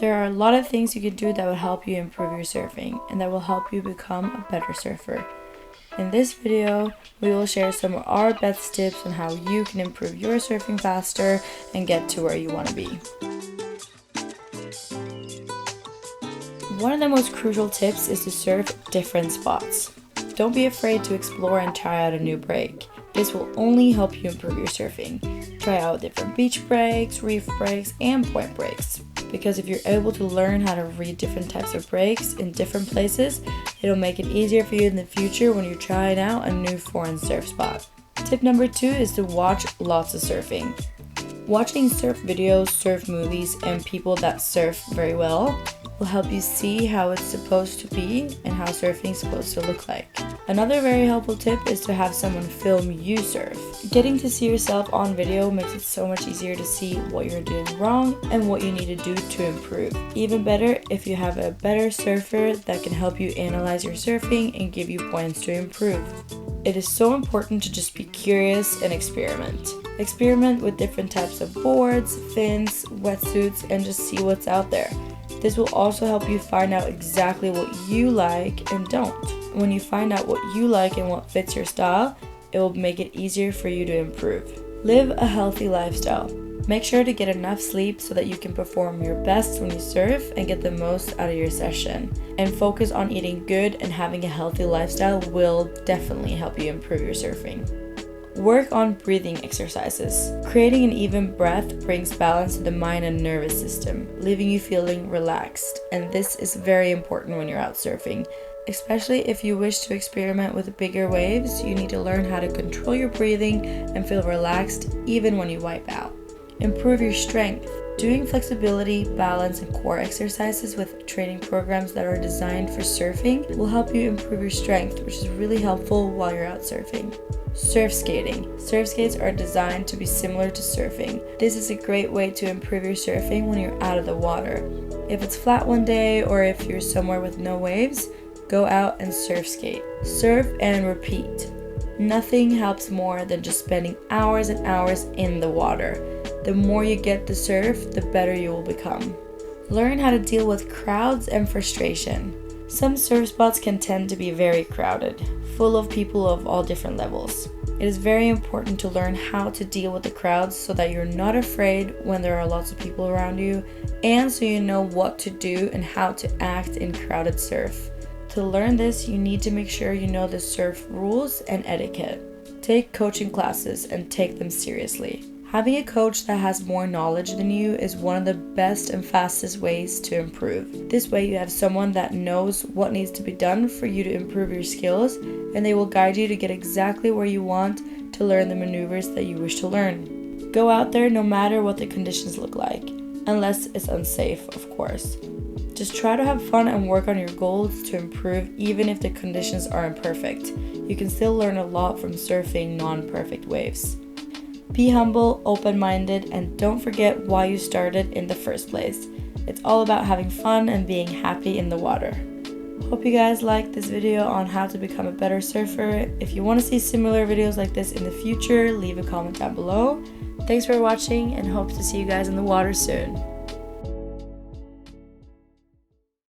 There are a lot of things you can do that will help you improve your surfing and that will help you become a better surfer. In this video, we will share some of our best tips on how you can improve your surfing faster and get to where you want to be. One of the most crucial tips is to surf different spots. Don't be afraid to explore and try out a new break. This will only help you improve your surfing. Try out different beach breaks, reef breaks, and point breaks. Because if you're able to learn how to read different types of breaks in different places, it'll make it easier for you in the future when you're trying out a new foreign surf spot. Tip number 2 is to watch lots of surfing. Watching surf videos, surf movies, and people that surf very well will help you see how it's supposed to be and how surfing is supposed to look like. Another very helpful tip is to have someone film you surf. Getting to see yourself on video makes it so much easier to see what you're doing wrong and what you need to do to improve. Even better if you have a better surfer that can help you analyze your surfing and give you points to improve. It is so important to just be curious and experiment. Experiment with different types of boards, fins, wetsuits, and just see what's out there. This will also help you find out exactly what you like and don't. When you find out what you like and what fits your style, it will make it easier for you to improve. Live a healthy lifestyle. Make sure to get enough sleep so that you can perform your best when you surf and get the most out of your session. And focus on eating good and having a healthy lifestyle will definitely help you improve your surfing. Work on breathing exercises. Creating an even breath brings balance to the mind and nervous system, leaving you feeling relaxed. And this is very important when you're out surfing. Especially if you wish to experiment with bigger waves, you need to learn how to control your breathing and feel relaxed even when you wipe out. Improve your strength. Doing flexibility, balance, and core exercises with training programs that are designed for surfing will help you improve your strength, which is really helpful while you're out surfing. Surf skating. Surf skates are designed to be similar to surfing. This is a great way to improve your surfing when you're out of the water. If it's flat one day or if you're somewhere with no waves, go out and surf skate. Surf and repeat. Nothing helps more than just spending hours and hours in the water. The more you get to surf, the better you will become. Learn how to deal with crowds and frustration. Some surf spots can tend to be very crowded, full of people of all different levels. It is very important to learn how to deal with the crowds so that you're not afraid when there are lots of people around you, and so you know what to do and how to act in crowded surf. To learn this, you need to make sure you know the surf rules and etiquette. Take coaching classes and take them seriously. Having a coach that has more knowledge than you is one of the best and fastest ways to improve. This way you have someone that knows what needs to be done for you to improve your skills, and they will guide you to get exactly where you want to learn the maneuvers that you wish to learn. Go out there no matter what the conditions look like, unless it's unsafe, of course. Just try to have fun and work on your goals to improve even if the conditions aren't perfect. You can still learn a lot from surfing non-perfect waves. Be humble, open-minded, and don't forget why you started in the first place. It's all about having fun and being happy in the water. Hope you guys liked this video on how to become a better surfer. If you want to see similar videos like this in the future, leave a comment down below. Thanks for watching and hope to see you guys in the water soon.